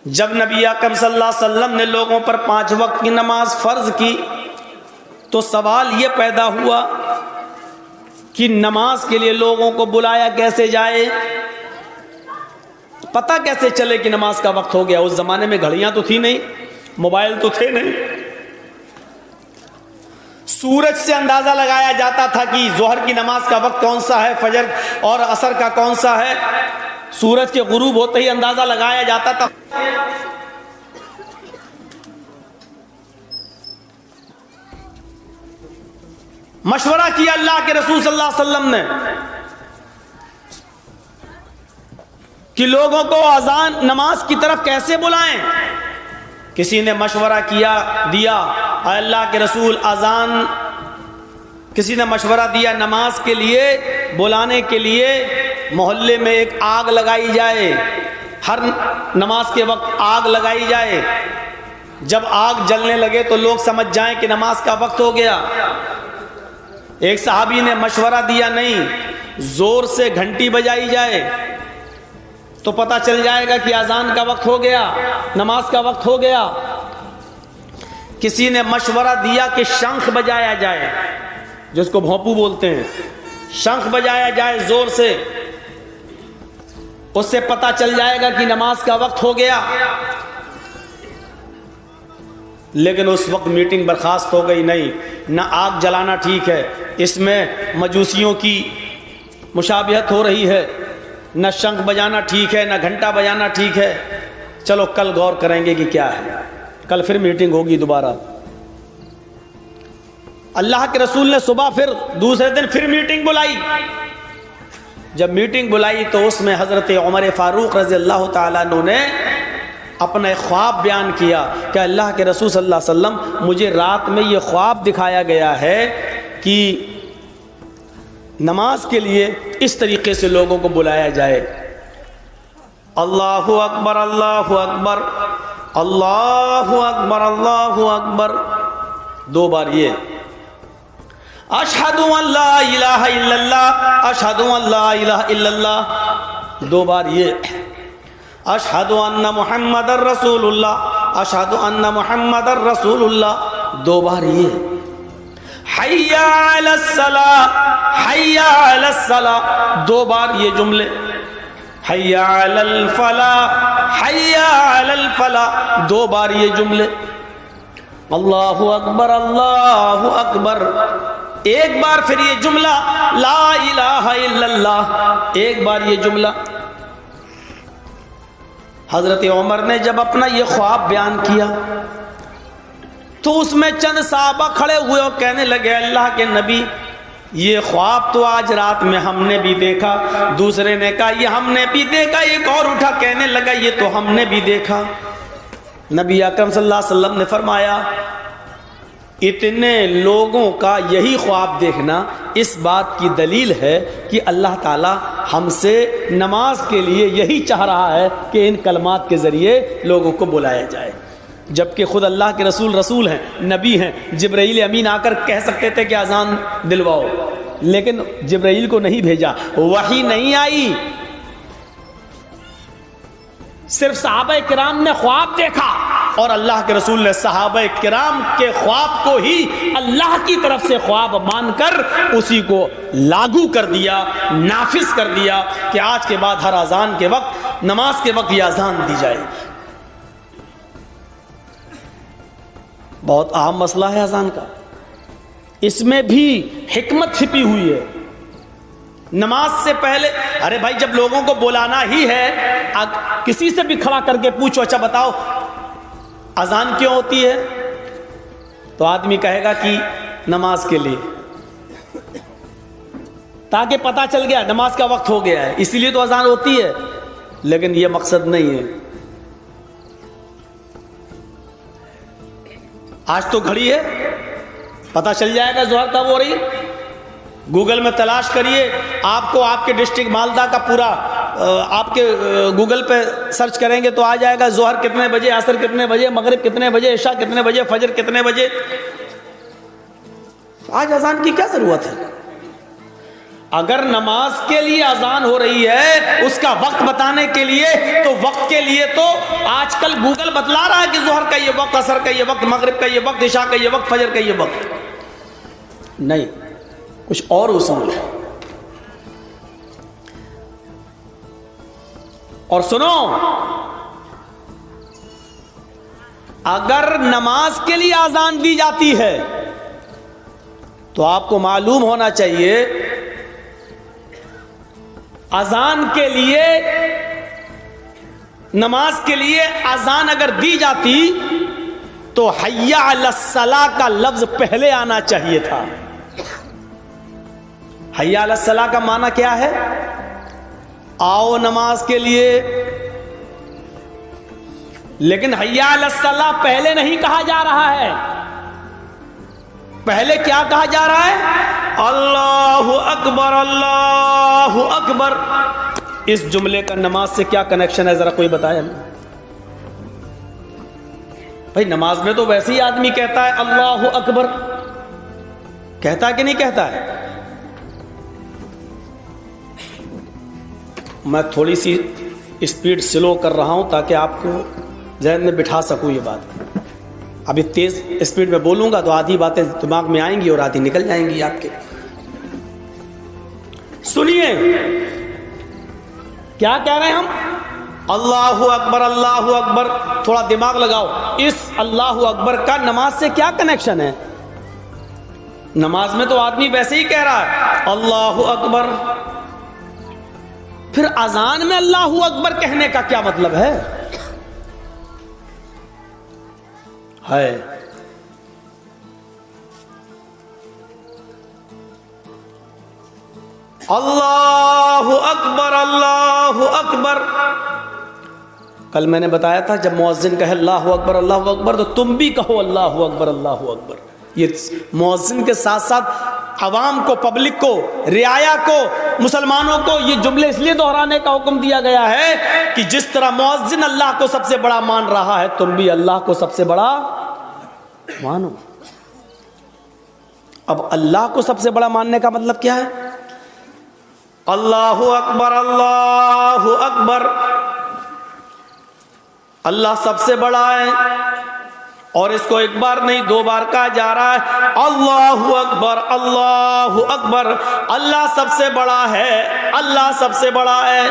جب نبی اکرم صلی اللہ علیہ وسلم نے لوگوں پر 5 وقت کی نماز فرض کی تو سوال یہ پیدا ہوا کہ نماز کے لیے لوگوں کو بلایا کیسے جائے، پتہ کیسے چلے کہ نماز کا وقت ہو گیا۔ اس زمانے میں گھڑیاں تو تھی نہیں، موبائل تو تھے نہیں، سورج سے اندازہ لگایا جاتا تھا کہ ظہر کی نماز کا وقت کون سا ہے، فجر اور عصر کا کون سا ہے، سورج کے غروب ہوتے ہی اندازہ لگایا جاتا تھا۔ مشورہ کیا اللہ کے رسول صلی اللہ علیہ وسلم نے کہ لوگوں کو اذان نماز کی طرف کیسے بلائیں۔ کسی نے مشورہ دیا اے اللہ کے رسول اذان، کسی نے مشورہ دیا نماز کے لیے بلانے کے لیے محلے میں ایک آگ لگائی جائے، ہر نماز کے وقت آگ لگائی جائے، جب آگ جلنے لگے تو لوگ سمجھ جائیں کہ نماز کا وقت ہو گیا۔ ایک صحابی نے مشورہ دیا نہیں، زور سے گھنٹی بجائی جائے تو پتہ چل جائے گا کہ اذان کا وقت ہو گیا، نماز کا وقت ہو گیا۔ کسی نے مشورہ دیا کہ شنخ بجایا جائے، جس کو بھونپو بولتے ہیں، شنخ بجایا جائے زور سے، اس سے پتہ چل جائے گا کہ نماز کا وقت ہو گیا۔ لیکن اس وقت میٹنگ برخاست ہو گئی، نہیں، نہ آگ جلانا ٹھیک ہے، اس میں مجوسیوں کی مشابہت ہو رہی ہے، نہ شنخ بجانا ٹھیک ہے، نہ گھنٹا بجانا ٹھیک ہے، چلو کل غور کریں گے کہ کیا ہے، کل پھر میٹنگ ہوگی دوبارہ۔ اللہ کے رسول نے صبح پھر دوسرے دن پھر میٹنگ بلائی۔ جب میٹنگ بلائی تو اس میں حضرت عمر فاروق رضی اللہ تعالیٰ عنہ نے اپنا ایک خواب بیان کیا کہ اللہ کے رسول صلی اللہ علیہ وسلم مجھے رات میں یہ خواب دکھایا گیا ہے کہ نماز کے لیے اس طریقے سے لوگوں کو بلایا جائے، اللہ اکبر اللہ اکبر اللہ اکبر اللہ اکبر، 2 بار یہ، اشہد ان لا الہ الا اللہ اشہد ان لا الہ الا اللہ، 2 بار یہ، اشہد ان محمد الرسول اللہ اشہد ان محمد الرسول اللہ، 2 بار یہ، حی علی الصلاۃ حی علی الصلاۃ، 2 بار یہ جملے، حی علی الفلاح حی علی الفلاح، 2 بار یہ جملے، اللہ اکبر اللہ اکبر، 1 بار پھر یہ جملہ لا الہ الا اللہ، 1 بار یہ جملہ۔ حضرت عمر نے جب اپنا یہ خواب بیان کیا تو اس میں چند صحابہ کھڑے ہوئے اور کہنے لگے اللہ کے نبی یہ خواب تو آج رات میں ہم نے بھی دیکھا، دوسرے نے کہا یہ ہم نے بھی دیکھا، ایک اور اٹھا کہنے لگا یہ تو ہم نے بھی دیکھا۔ نبی اکرم صلی اللہ علیہ وسلم نے فرمایا اتنے لوگوں کا یہی خواب دیکھنا اس بات کی دلیل ہے کہ اللہ تعالی ہم سے نماز کے لیے یہی چاہ رہا ہے کہ ان کلمات کے ذریعے لوگوں کو بلایا جائے، جبکہ خود اللہ کے رسول ہیں، نبی ہیں، جبرائیل امین آ کر کہہ سکتے تھے کہ اذان دلواؤ، لیکن جبرائیل کو نہیں بھیجا، وحی نہیں آئی، صرف صحابہ کرام نے خواب دیکھا اور اللہ کے رسول نے صحابہ کرام کے خواب کو ہی اللہ کی طرف سے خواب مان کر اسی کو لاگو کر دیا، نافذ کر دیا کہ آج کے بعد ہر اذان کے وقت، نماز کے وقت یہ اذان دی جائے۔ بہت اہم مسئلہ ہے اذان کا، اس میں بھی حکمت چھپی ہوئی ہے۔ نماز سے پہلے ارے بھائی جب لوگوں کو بلانا ہی ہے، کسی سے بھی کھڑا کر کے پوچھو اچھا بتاؤ اذان کیوں ہوتی ہے، تو آدمی کہے گا کہ نماز کے لیے، تاکہ پتہ چل گیا نماز کا وقت ہو گیا ہے، اسی لیے تو اذان ہوتی ہے، لیکن یہ مقصد نہیں ہے۔ آج تو گھڑی ہے، پتہ چل جائے گا ظہر کب ہو رہی ہے، گوگل میں تلاش کریے، آپ کو آپ کے ڈسٹرکٹ مالدہ کا پورا آپ کے گوگل پہ سرچ کریں گے تو آ جائے گا ظہر کتنے بجے، عصر کتنے بجے، مغرب کتنے بجے، عشاء کتنے بجے، فجر کتنے بجے۔ آج اذان کی کیا ضرورت ہے؟ اگر نماز کے لیے اذان ہو رہی ہے اس کا وقت بتانے کے لیے، تو وقت کے لیے تو آج کل گوگل بتلا رہا ہے کہ ظہر کا یہ وقت، عصر کا یہ وقت، مغرب کا یہ وقت، عشاء کا یہ وقت، فجر کا یہ وقت نہیں، کچھ اور اصول ہے۔ اور سنو، اگر نماز کے لیے اذان دی جاتی ہے تو آپ کو معلوم ہونا چاہیے اذان کے لیے، نماز کے لیے اذان اگر دی جاتی تو حی علی الصلاۃ کا لفظ پہلے آنا چاہیے تھا۔ حی علی الصلاۃ کا معنی کیا ہے؟ آؤ نماز کے لیے، لیکن حی علی الصلاۃ پہلے نہیں کہا جا رہا ہے، پہلے کیا کہا جا رہا ہے؟ اللہ اکبر، اللہ اکبر۔ اس جملے کا نماز سے کیا کنیکشن ہے ذرا کوئی بتائے ہمیں؟ بھائی نماز میں تو ویسے ہی آدمی کہتا ہے اللہ اکبر، کہتا ہے کہ نہیں کہتا ہے؟ میں تھوڑی سی اسپیڈ سلو کر رہا ہوں تاکہ آپ کو ذہن میں بٹھا سکوں یہ بات۔ ابھی تیز اسپیڈ میں بولوں گا تو آدھی باتیں دماغ میں آئیں گی اور آدھی نکل جائیں گی آپ کے۔ سنیے کیا کہہ رہے ہیں ہم؟ اللہ اکبر، اللہ اکبر۔ تھوڑا دماغ لگاؤ، اس اللہ اکبر کا نماز سے کیا کنیکشن ہے؟ نماز میں تو آدمی ویسے ہی کہہ رہا ہے اللہ اکبر، پھر اذان میں اللہ اکبر کہنے کا کیا مطلب ہے؟ اللہ اکبر، اللہ اکبر۔ کل میں نے بتایا تھا جب مؤذن کہے اللہ اکبر، اللہ اکبر، تو تم بھی کہو اللہ اکبر، اللہ اکبر۔ یہ مؤذن کے ساتھ ساتھ عوام کو، پبلک کو، رعایا کو، مسلمانوں کو یہ جملے اس لیے دہرانے کا حکم دیا گیا ہے کہ جس طرح مؤذن اللہ کو سب سے بڑا مان رہا ہے، تم بھی اللہ کو سب سے بڑا مانو۔ اب اللہ کو سب سے بڑا ماننے کا مطلب کیا ہے؟ اللہ اکبر، اللہ اکبر، اللہ سب سے بڑا ہے، اور اس کو ایک بار نہیں دو بار کہا جا رہا ہے اللہ اکبر، اللہ اکبر۔ اللہ سب سے بڑا ہے، اللہ سب سے بڑا ہے۔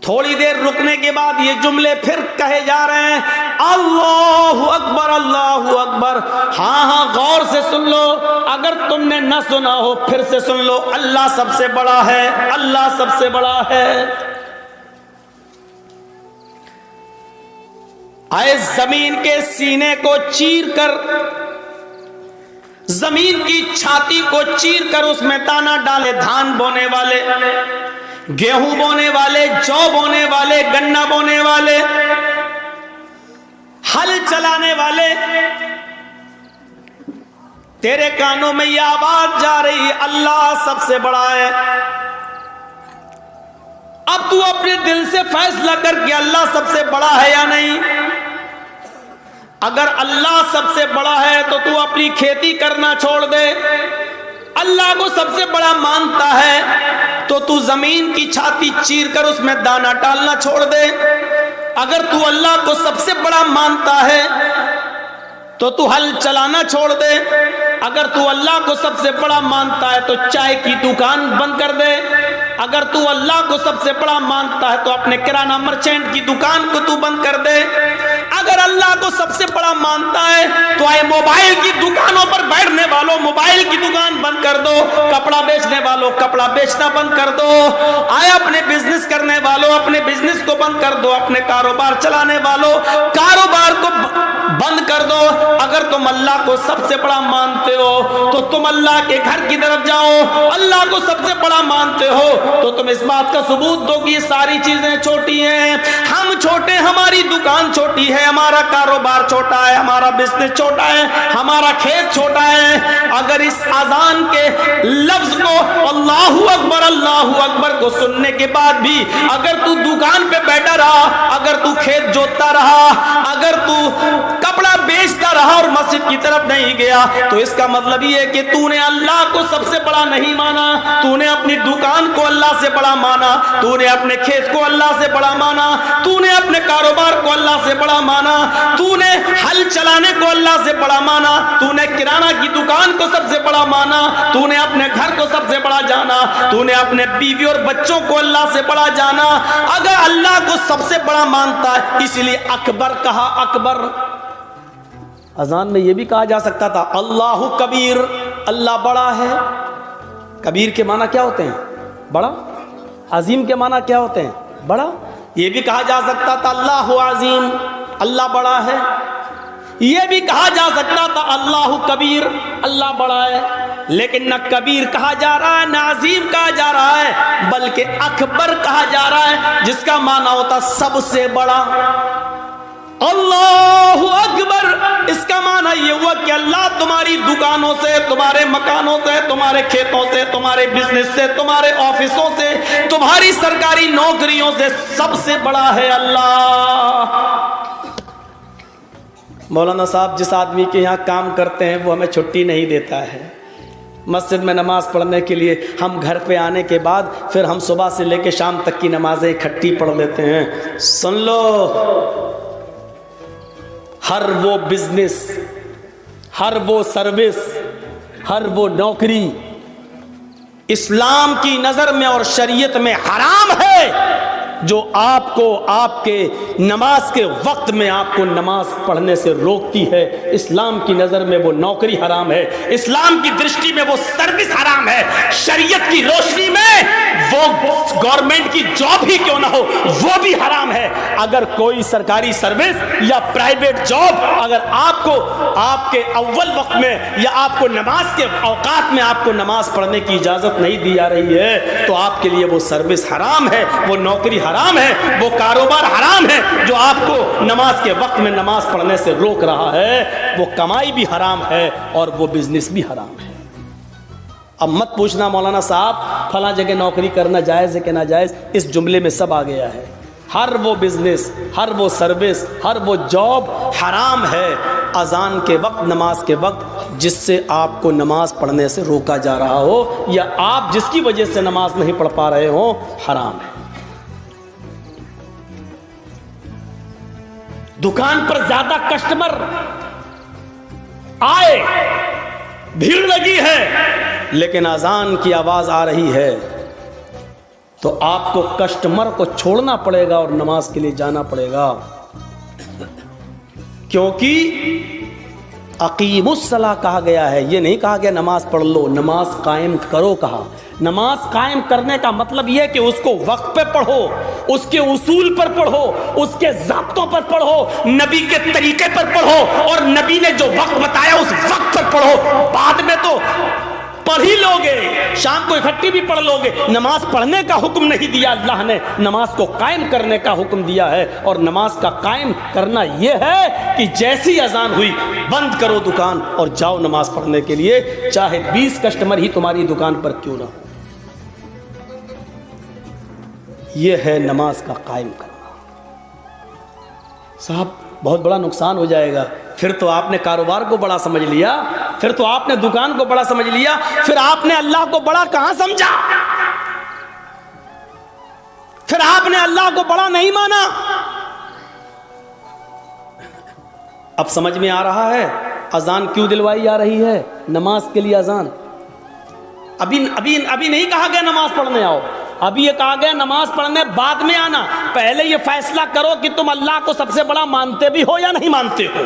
تھوڑی دیر رکنے کے بعد یہ جملے پھر کہے جا رہے ہیں اللہ اکبر، اللہ اکبر۔ ہاں غور سے سن لو، اگر تم نے نہ سنا ہو پھر سے سن لو، اللہ سب سے بڑا ہے، اللہ سب سے بڑا ہے۔ آئے زمین کے سینے کو چیر کر، زمین کی چھاتی کو چیر کر اس میں دانا ڈالے، دھان بونے والے، گیہوں بونے والے، جو بونے والے، گنا بونے والے، ہل چلانے والے، تیرے کانوں میں یہ آواز جا رہی اللہ سب سے بڑا ہے۔ اب تو اپنے دل سے فیصلہ کر کے اللہ سب سے بڑا ہے یا نہیں۔ اگر اللہ سب سے بڑا ہے تو تو اپنی کھیتی کرنا چھوڑ دے، اللہ کو سب سے بڑا مانتا ہے تو تو زمین کی چھاتی چیر کر اس میں دانا ڈالنا چھوڑ دے۔ اگر تو اللہ کو سب سے بڑا مانتا ہے تو تو ہل چلانا چھوڑ دے۔ اگر تو اللہ کو سب سے بڑا مانتا ہے تو چائے کی دکان بند کر دے۔ اگر تو اللہ کو سب سے بڑا مانتا ہے تو اپنے کرانہ مرچینٹ کی دکان کو تو بند کر دے۔ اگر اللہ کو سب سے بڑا مانتا ہے تو آئے موبائل کی دکانوں پر بیٹھنے والوں موبائل کی دکان بند کر دو، کپڑا بیچنے والوں کپڑا بیچنا بند کر دو، آئے اپنے بزنس کرنے والوں اپنے بزنس کو بند کر دو، اپنے کاروبار چلانے والوں کاروبار کو بند کر دو۔ اگر تم اللہ کو سب سے بڑا مانتے ہو تو تم اللہ کے گھر کی طرف جاؤ، اللہ کو سب سے بڑا مانتے ہو تو تم اس بات کا ثبوت دو کہ یہ ساری چیزیں چھوٹی ہیں، ہم چھوٹے، ہماری دکان چھوٹی ہے، ہمارا کاروبار چھوٹا ہے، ہمارا بزنس چھوٹا ہے، ہمارا کھیت چھوٹا ہے۔ اگر اس اذان کے لفظ کو اللہ اکبر کو سننے کے بعد بھی اگر تو دکان پہ بیٹھا رہا, اگر تو کھیت جوتتا رہا, اگر تو کپڑا بیچتا رہا اور مسجد کی طرف نہیں گیا, تو اس کا مطلب یہ ہے کہ تو نے اللہ کو سب سے بڑا نہیں مانا, تو نے اپنی دکان کو اللہ سے بڑا مانا, تو نے اپنے کھیت کو اللہ سے بڑا مانا, تو نے اپنے کاروبار کو اللہ سے بڑا مانا, تو نے ہل چلانے کو اللہ سے بڑا مانا, تو نے کرانہ کی دکان کو سب سے بڑا مانا, تو نے اپنے گھر کو سب سے بڑا جانا, تو نے اپنے بیوی اور بچوں کو اللہ سے بڑا جانا. اگر اللہ کو سب سے بڑا مانتا ہے, اس لیے اکبر کہا, اکبر. اذان میں یہ بھی کہا جا سکتا تھا اللہ کبیر, اللہ بڑا ہے. کبیر کے معنی کیا ہوتے ہیں؟ بڑا. عظیم کے معنی کیا ہوتے ہیں؟ بڑا. یہ بھی کہا جا سکتا تھا اللہ عظیم, اللہ بڑا ہے. یہ بھی کہا جا سکتا تھا اللہ کبیر, اللہ بڑا ہے. لیکن نہ کبیر کہا جا رہا ہے, نہ عظیم کہا جا رہا ہے, بلکہ اکبر کہا جا رہا ہے, جس کا معنی ہوتا سب سے بڑا. اللہ اکبر, اس کا معنی یہ ہوا کہ اللہ تمہاری دکانوں سے, تمہارے مکانوں سے, تمہارے کھیتوں سے, تمہارے بزنس سے, تمہارے آفسوں سے, تمہاری سرکاری نوکریوں سے سب سے بڑا ہے اللہ. مولانا صاحب جس آدمی کے یہاں کام کرتے ہیں وہ ہمیں چھٹی نہیں دیتا ہے. مسجد میں نماز پڑھنے کے لیے ہم گھر پہ آنے کے بعد پھر ہم صبح سے لے کے شام تک کی نمازیں اکٹھی پڑھ لیتے ہیں. سن لو, ہر وہ بزنس, ہر وہ سروس, ہر وہ نوکری اسلام کی نظر میں اور شریعت میں حرام ہے جو آپ کو آپ کے نماز کے وقت میں آپ کو نماز پڑھنے سے روکتی ہے. اسلام کی نظر میں وہ نوکری حرام ہے, اسلام کی درشٹی میں وہ سروس حرام ہے, شریعت کی روشنی میں وہ گورنمنٹ کی جاب ہی کیوں نہ ہو وہ بھی حرام ہے. اگر کوئی سرکاری سروس یا پرائیویٹ جاب اگر آپ کو آپ کے اول وقت میں یا آپ کو نماز کے اوقات میں آپ کو نماز پڑھنے کی اجازت نہیں دی جا رہی ہے تو آپ کے لیے وہ سروس حرام ہے, وہ نوکری حرام ہے, وہ کاروبار حرام ہے جو آپ کو نماز کے وقت میں نماز پڑھنے سے روک رہا ہے. وہ کمائی بھی حرام ہے اور وہ بزنس بھی حرام ہے. اب مت پوچھنا مولانا صاحب فلاں جگہ نوکری کرنا جائز ہے کہ ناجائز, اس جملے میں سب آ گیا ہے. ہر وہ بزنس, ہر وہ سروس, ہر وہ جاب حرام ہے اذان کے وقت, نماز کے وقت, جس سے آپ کو نماز پڑھنے سے روکا جا رہا ہو یا آپ جس کی وجہ سے نماز نہیں پڑھ پا رہے ہو, حرام ہے. دکان پر زیادہ کسٹمر آئے, بھیڑ لگی ہے, لیکن اذان کی آواز آ رہی ہے تو آپ کو کسٹمر کو چھوڑنا پڑے گا اور نماز کے لیے جانا پڑے گا. کیونکہ اقیم الصلاۃ کہا گیا ہے, یہ نہیں کہا گیا نماز پڑھ لو, نماز قائم کرو کہا. نماز قائم کرنے کا مطلب یہ کہ اس کو وقت پہ پڑھو, اس کے اصول پر پڑھو, اس کے ضابطوں پر پڑھو, نبی کے طریقے پر پڑھو, اور نبی نے جو وقت بتایا اس وقت پر پڑھو. بعد میں تو پڑھ ہی لوگے, شام کو اکٹھی بھی پڑھ لوگے. نماز پڑھنے کا حکم نہیں دیا اللہ نے, نماز کو قائم کرنے کا حکم دیا ہے. اور نماز کا قائم کرنا یہ ہے کہ جیسی اذان ہوئی بند کرو دکان اور جاؤ نماز پڑھنے کے لیے, چاہے 20 کسٹمر ہی تمہاری دکان پر کیوں نہ ہو. یہ ہے نماز کا قائم کرنا. صاحب بہت بڑا نقصان ہو جائے گا. پھر تو آپ نے کاروبار کو بڑا سمجھ لیا, پھر تو آپ نے دکان کو بڑا سمجھ لیا, پھر آپ نے اللہ کو بڑا کہاں سمجھا, پھر آپ نے اللہ کو بڑا نہیں مانا. اب سمجھ میں آ رہا ہے اذان کیوں دلوائی جا رہی ہے, نماز کے لیے اذان. ابھی نہیں کہا گیا نماز پڑھنے آؤ, ابھی یہ کہا گیا نماز پڑھنے بعد میں آنا. پہلے یہ فیصلہ کرو کہ تم اللہ کو سب سے بڑا مانتے بھی ہو یا نہیں مانتے ہو.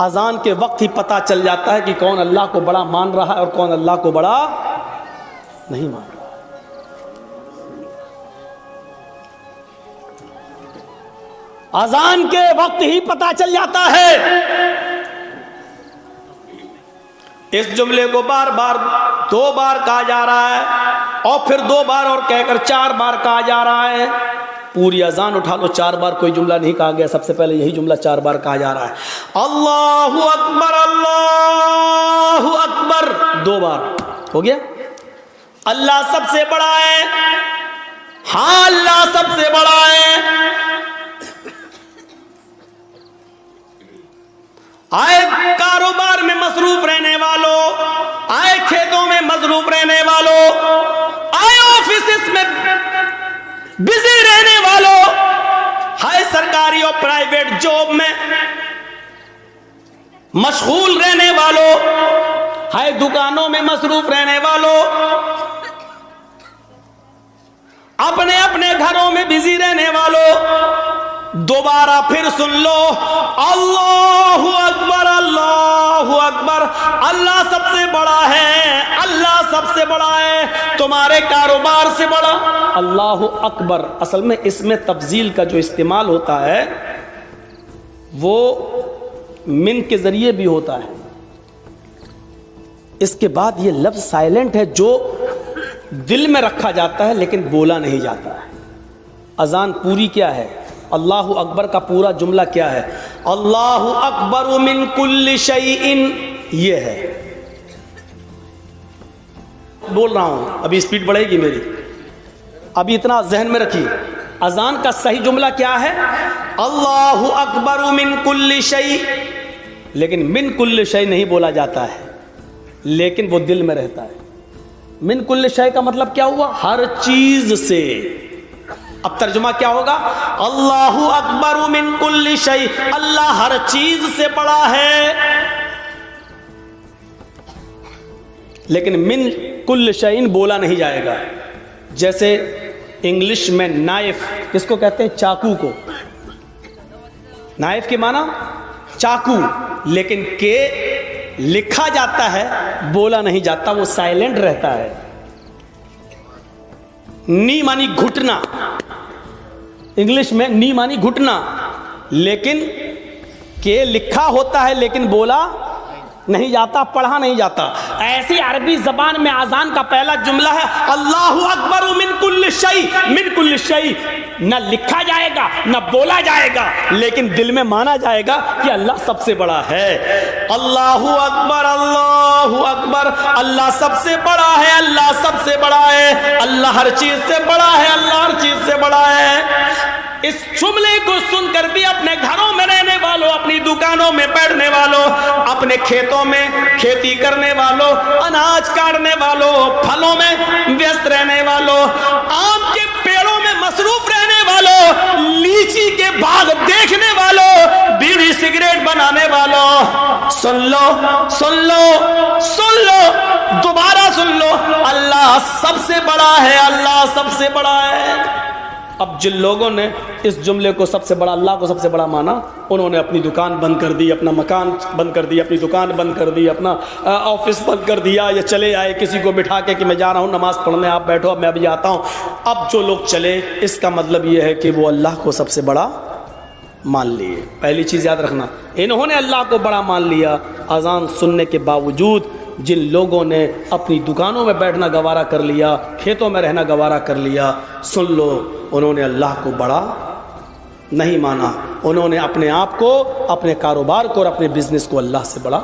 اذان کے وقت ہی پتہ چل جاتا ہے کہ کون اللہ کو بڑا مان رہا ہے اور کون اللہ کو بڑا نہیں مان رہا. اذان کے وقت ہی پتہ چل جاتا ہے. اس جملے کو بار بار 2 بار کہا جا رہا ہے اور پھر 2 بار اور کہہ کر 4 بار کہا جا رہا ہے. پوری اذان اٹھا لو, 4 بار کوئی جملہ نہیں کہا گیا, سب سے پہلے یہی جملہ 4 بار کہا جا رہا ہے. اللہ اکبر, اللہ اکبر 2 بار ہو گیا. اللہ سب سے بڑا ہے, ہاں اللہ سب سے بڑا ہے. آئے کاروبار میں مصروف رہنے والوں، آئے کھیتوں میں مصروف رہنے والوں، آئے آفیسز میں بزی رہنے والوں، ہائے سرکاری اور پرائیویٹ جاب میں مشغول رہنے والوں، ہائے دکانوں میں مصروف رہنے والوں، اپنے اپنے گھروں میں بزی رہنے والوں، دوبارہ پھر سن لو، اللہ اکبر، اللہ اکبر، اللہ سب سے بڑا ہے، اللہ سب سے بڑا ہے، تمہارے کاروبار سے بڑا. اللہ اکبر اصل میں اس میں تفضیل کا جو استعمال ہوتا ہے وہ من کے ذریعے بھی ہوتا ہے. اس کے بعد یہ لفظ سائلنٹ ہے جو دل میں رکھا جاتا ہے لیکن بولا نہیں جاتا ہے. اذان پوری کیا ہے؟ اللہ اکبر کا پورا جملہ کیا ہے؟ اللہ اکبر من کل شیء. یہ ہے، بول رہا ہوں، ابھی سپیڈ بڑھے گی میری، ابھی اتنا ذہن میں رکھیے. اذان کا صحیح جملہ کیا ہے؟ اللہ اکبر من کل شیء. لیکن من کل شیء نہیں بولا جاتا ہے، لیکن وہ دل میں رہتا ہے. من کل شیء کا مطلب کیا ہوا؟ ہر چیز سے. اب ترجمہ کیا ہوگا؟ اللہ اکبر من کل شیء، اللہ ہر چیز سے بڑا ہے. لیکن من کل شیء بولا نہیں جائے گا. جیسے انگلش میں نائف کس کو کہتے ہیں؟ چاقو کو. نائف کے معنی چاقو، لیکن کہ لکھا جاتا ہے، بولا نہیں جاتا، وہ سائلنٹ رہتا ہے. نی مانی گھٹنا، انگلش میں نی مانی گھٹنا، لیکن کہ لکھا ہوتا ہے لیکن بولا نہیں جاتا، پڑھا نہیں جاتا. ایسی عربی زبان میں اذان کا پہلا جملہ ہے اللہ اکبر من کل شیء. من کل شیء نہ لکھا جائے گا نہ بولا جائے گا، لیکن دل میں مانا جائے گا کہ اللہ سب سے بڑا ہے. اللہ اکبر، اللہ اکبر، اللہ سب سے بڑا ہے، اللہ سب سے بڑا ہے، اللہ ہر چیز سے بڑا ہے، اللہ ہر چیز سے بڑا ہے. اس جملے کو سن کر بھی اپنے گھروں میں رہنے والوں، اپنی دکانوں میں بیٹھنے والوں، اپنے کھیتوں میں کھیتی کرنے والوں، اناج کاٹنے والوں، پھلوں میں ویست رہنے والوں، آم کے پیڑوں میں مصروف رہنے والوں، لیچی کے باغ دیکھنے والوں، بیڑی سگریٹ بنانے والوں، سن لو سن لو سن لو، دوبارہ سن لو، اللہ سب سے بڑا ہے، اللہ سب سے بڑا ہے. اب جن لوگوں نے اس جملے کو سب سے بڑا، اللہ کو سب سے بڑا مانا، انہوں نے اپنی دکان بند کر دی، اپنا مکان بند کر دی، اپنی دکان بند کر دی، اپنا آفس بند کر دیا، یا چلے آئے کسی کو بٹھا کے کہ میں جا رہا ہوں نماز پڑھنے، آپ بیٹھو اب میں ابھی آتا ہوں. اب جو لوگ چلے، اس کا مطلب یہ ہے کہ وہ اللہ کو سب سے بڑا مان لیے. پہلی چیز یاد رکھنا، انہوں نے اللہ کو بڑا مان لیا. اذان سننے کے باوجود جن لوگوں نے اپنی دکانوں میں بیٹھنا گوارا کر لیا، کھیتوں میں رہنا گوارا کر لیا، سن لو، انہوں نے اللہ کو بڑا نہیں مانا. انہوں نے اپنے آپ کو، اپنے کاروبار کو اور اپنے بزنس کو اللہ سے بڑا